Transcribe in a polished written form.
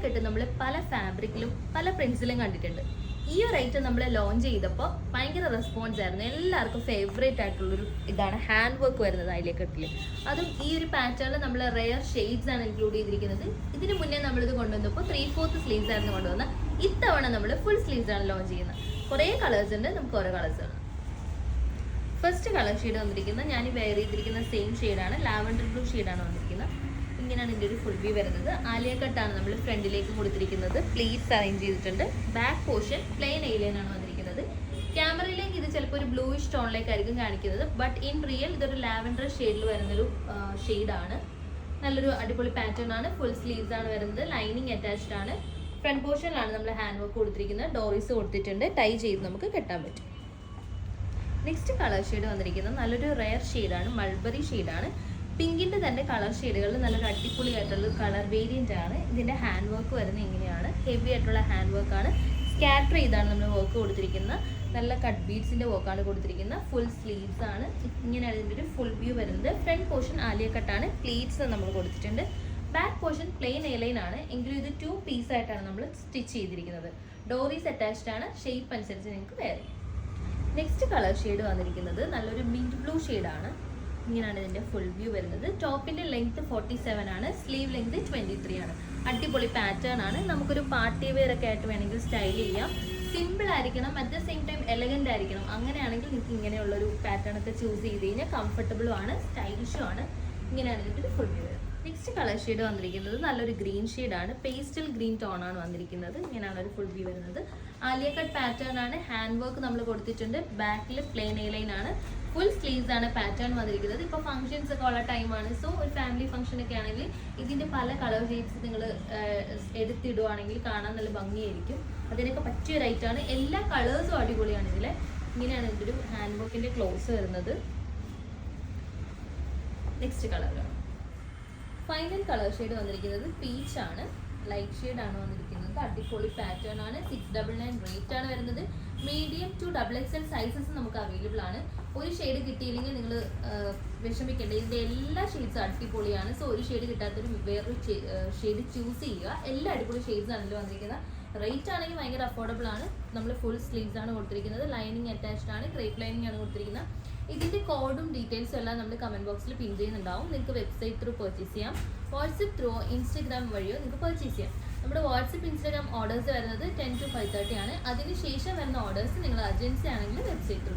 കെട്ട് നമ്മൾ പല ഫാബ്രിക്കിലും പല പ്രിന്റ്സിലും കണ്ടിട്ടുണ്ട്. ഈ ഒരു ഐറ്റം നമ്മൾ ലോഞ്ച് ചെയ്തപ്പോൾ ഭയങ്കര റെസ്പോൺസ് ആയിരുന്നു. എല്ലാവർക്കും ഫേവറേറ്റ് ആയിട്ടുള്ളൊരു ഇതാണ് ഹാൻഡ് വർക്ക് വരുന്നത് ആലിയ കട്ടിൽ. അതും ഈ ഒരു പാറ്റേണിൽ നമ്മൾ റെയർ ഷെയ്ഡ്സ് ആണ് ഇൻക്ലൂഡ് ചെയ്തിരിക്കുന്നത്. ഇതിന് മുന്നേ നമ്മളിത് കൊണ്ടുവന്നപ്പോൾ 3/4 സ്ലീവ്സ് ആയിരുന്നു കൊണ്ടുവന്നത്. ഇത്തവണ നമ്മൾ ഫുൾ സ്ലീവ്സ് ആണ് ലോഞ്ച് ചെയ്യുന്നത്. കുറേ കളേഴ്സ് ഉണ്ട്, നമുക്ക് ഓരോ കളേഴ്സ് ആണ്. ഫസ്റ്റ് കളർ ഷെയ്ഡ് വന്നിരിക്കുന്നത് ഞാൻ വെയർ ചെയ്തിരിക്കുന്ന സെയിം ഷെയ്ഡാണ്, ലാവൻഡർ ബ്ലൂ ഷെയ്ഡാണ് വന്നിരിക്കുന്നത്. ഇങ്ങനെയാണ് ഇതിൻ്റെ ഒരു ഫുൾ വ്യൂ വരുന്നത്. ആലിയ കട്ടാണ് നമ്മൾ ഫ്രണ്ടിലേക്ക് കൊടുത്തിരിക്കുന്നത്. പ്ലീറ്റ്സ് അറേഞ്ച് ചെയ്തിട്ടുണ്ട്. ബാക്ക് പോർഷൻ പ്ലെയിൻ എയിലൈനാണ് വന്നിരിക്കുന്നത്. ക്യാമറയിലേക്ക് ഇത് ചിലപ്പോൾ ഒരു ബ്ലൂയിഷ് ടോണിലേക്കായിരിക്കും കാണിക്കുന്നത്, ബട്ട് ഇൻ റിയൽ ഇതൊരു ലാവൻഡർ ഷെയ്ഡിൽ വരുന്നൊരു ഷെയ്ഡാണ്. നല്ലൊരു അടിപൊളി പാറ്റേൺ ആണ്. ഫുൾ സ്ലീവ്സ് ആണ് വരുന്നത്. ലൈനിങ് അറ്റാച്ച്ഡ് ആണ്. ഫ്രണ്ട് പോർഷനിലാണ് നമ്മൾ ഹാൻഡ് വർക്ക് കൊടുത്തിരിക്കുന്നത്. ഡോറീസ് കൊടുത്തിട്ടുണ്ട്. ടൈ ചെയ്ത് നമുക്ക് കെട്ടാൻ പറ്റും. നെക്സ്റ്റ് കളർ ഷെയ്ഡ് വന്നിരിക്കുന്നത് നല്ലൊരു റെയർ ഷെയ്ഡാണ്, മൾബറി ഷെയ്ഡാണ്. പിങ്കിൻ്റെ തന്നെ കളർ ഷെയ്ഡുകളിൽ നല്ലൊരു അടിപൊളിയായിട്ടുള്ള കളർ വേരിയൻ്റ് ആണ്. ഇതിൻ്റെ ഹാൻഡ് വർക്ക് വരുന്നത് ഇങ്ങനെയാണ്. ഹെവി ആയിട്ടുള്ള ഹാൻഡ് വർക്കാണ്. സ്കാറ്റർ ചെയ്താണ് നമ്മൾ വർക്ക് കൊടുത്തിരിക്കുന്നത്. നല്ല കട്ട് ബീഡ്സിൻ്റെ വർക്കാണ് കൊടുത്തിരിക്കുന്നത്. ഫുൾ സ്ലീവ്സ് ആണ്. ഇങ്ങനെയാണ് ഇതിൻ്റെ ഒരു ഫുൾ വ്യൂ വരുന്നത്. ഫ്രണ്ട് പോർഷൻ ആലിയ കട്ടാണ്. പ്ലീറ്റ്സ് നമ്മൾ കൊടുത്തിട്ടുണ്ട്. ബാക്ക് പോർഷൻ പ്ലെയിൻ എയർലൈൻ ആണ്, എങ്കിലും ഇത് 2 പീസ് ആയിട്ടാണ് നമ്മൾ സ്റ്റിച്ച് ചെയ്തിരിക്കുന്നത്. ഡോറീസ് അറ്റാച്ച്ഡ് ആണ്. ഷേപ്പ് അനുസരിച്ച് നിങ്ങൾക്ക് വേറെ. നെക്സ്റ്റ് കളർ ഷെയ്ഡ് വന്നിരിക്കുന്നത് നല്ലൊരു മിൻറ്റ് ബ്ലൂ ഷെയ്ഡാണ്. ഇങ്ങനെയാണ് ഇതിൻ്റെ ഫുൾ വ്യൂ വരുന്നത്. ടോപ്പിൻ്റെ ലെങ്ത് 47 ആണ്. സ്ലീവ് ലെങ്ത് 23 ആണ്. അടിപൊളി പാറ്റേൺ ആണ്. നമുക്കൊരു പാർട്ടി വെയർ ഒക്കെ ആയിട്ട് വേണമെങ്കിൽ സ്റ്റൈൽ ചെയ്യാം. സിമ്പിൾ ആയിരിക്കണം, at the same time elegant ആയിരിക്കണം. അങ്ങനെയാണെങ്കിൽ നിങ്ങൾക്ക് ഇങ്ങനെയുള്ളൊരു പാറ്റേൺ ഒക്കെ ചൂസ് ചെയ്ത് കഴിഞ്ഞാൽ കംഫർട്ടബിളും ആണ്, സ്റ്റൈലിഷും ആണ്. ഇങ്ങനെയാണ് ഇതിൻ്റെ ഒരു ഫുൾ വ്യൂ വരുന്നത്. നെക്സ്റ്റ് കളർ ഷെയ്ഡ് വന്നിരിക്കുന്നത് നല്ലൊരു ഗ്രീൻ ഷെയ്ഡാണ്. പേസ്റ്റൽ ഗ്രീൻ ടോൺ ആണ് വന്നിരിക്കുന്നത്. ഇങ്ങനെയാണ് ഒരു ഫുൾ വ്യൂ വരുന്നത്. ആലിയ കട്ട് പാറ്റേൺ ആണ്. ഹാൻഡ് വർക്ക് നമ്മൾ കൊടുത്തിട്ടുണ്ട്. ബാക്കിൽ പ്ലെയിൻ എയർലൈൻ ആണ്. ഫുൾ സ്ലീവ്സ് ആണ് പാറ്റേൺ വന്നിരിക്കുന്നത്. ഇപ്പോൾ ഫംഗ്ഷൻസ് ഒക്കെ ഉള്ള ടൈമാണ്. സോ ഒരു ഫാമിലി ഫംഗ്ഷൻ ഒക്കെ ആണെങ്കിൽ ഇതിൻ്റെ പല കളർ ഷെയ്ഡ്സ് നിങ്ങൾ എടുത്തിടുവാണെങ്കിൽ കാണാൻ നല്ല ഭംഗിയായിരിക്കും. അതിനൊക്കെ പറ്റിയൊരു ഐറ്റമാണ്. എല്ലാ കളേഴ്സും അടിപൊളിയാണ് ഇതിൽ. ഇങ്ങനെയാണ് ഇതിൻ്റെ ഒരു ഹാൻഡ് വർക്കിൻ്റെ ക്ലോസ് വരുന്നത്. നെക്സ്റ്റ് കളറാണ്. ഫൈനൽ കളർ ഷെയ്ഡ് വന്നിരിക്കുന്നത് പീച്ച് ആണ്. ലൈറ്റ് ഷെയ്ഡ് ആണ് വന്നിരിക്കുന്നത്. അടിപൊളി പാറ്റേൺ ആണ്. 699 റേറ്റ് ആണ് വരുന്നത്. മീഡിയം ടു XXL സൈസസ് നമുക്ക് അവൈലബിൾ ആണ്. ഒരു ഷെയ്ഡ് കിട്ടിയില്ലെങ്കിൽ നിങ്ങൾ വിഷമിക്കേണ്ട. ഇതിൻ്റെ എല്ലാ ഷെയ്ഡ്സും അടിപൊളിയാണ്. സോ ഒരു ഷെയ്ഡ് കിട്ടാത്തൊരു വേറൊരു ഷെയ്ഡ് ചൂസ് ചെയ്യുക. എല്ലാ അടിപൊളി ഷെയ്ഡ്സ് ആണ് ഇതിൽ വന്നിരിക്കുന്നത്. റേറ്റ് ആണെങ്കിൽ ഭയങ്കര അഫോർഡബിൾ ആണ്. നമ്മൾ ഫുൾ സ്ലീവ്സ് ആണ് കൊടുത്തിരിക്കുന്നത്. ലൈനിങ് അറ്റാച്ച്ഡ് ആണ്. ക്രേപ്പ് ലൈനിങ് ആണ് കൊടുത്തിരിക്കുന്നത്. ഇതിൻ്റെ കോഡും ഡീറ്റെയിൽസും എല്ലാം നമ്മൾ കമൻറ്റ് ബോക്സിൽ പിൻ ചെയ്യുന്നുണ്ടാവും. നിങ്ങൾക്ക് വെബ്സൈറ്റ് ത്രൂ പർച്ചേസ് ചെയ്യാം. വാട്സപ്പ് ത്രൂ ഇൻസ്റ്റഗ്രാം വഴിയോ നിങ്ങൾക്ക് പർച്ചേസ് ചെയ്യാം. നമ്മുടെ വാട്സപ്പ് ഇൻസ്റ്റാഗ്രാം ഓർഡേഴ്സ് വരുന്നത് 10 to 5:30 ആണ്. അതിന് ശേഷം വരുന്ന ഓർഡേഴ്സ് നിങ്ങൾ അജൻസി ആണെങ്കിൽ വെബ്സൈറ്റ് ത്രൂ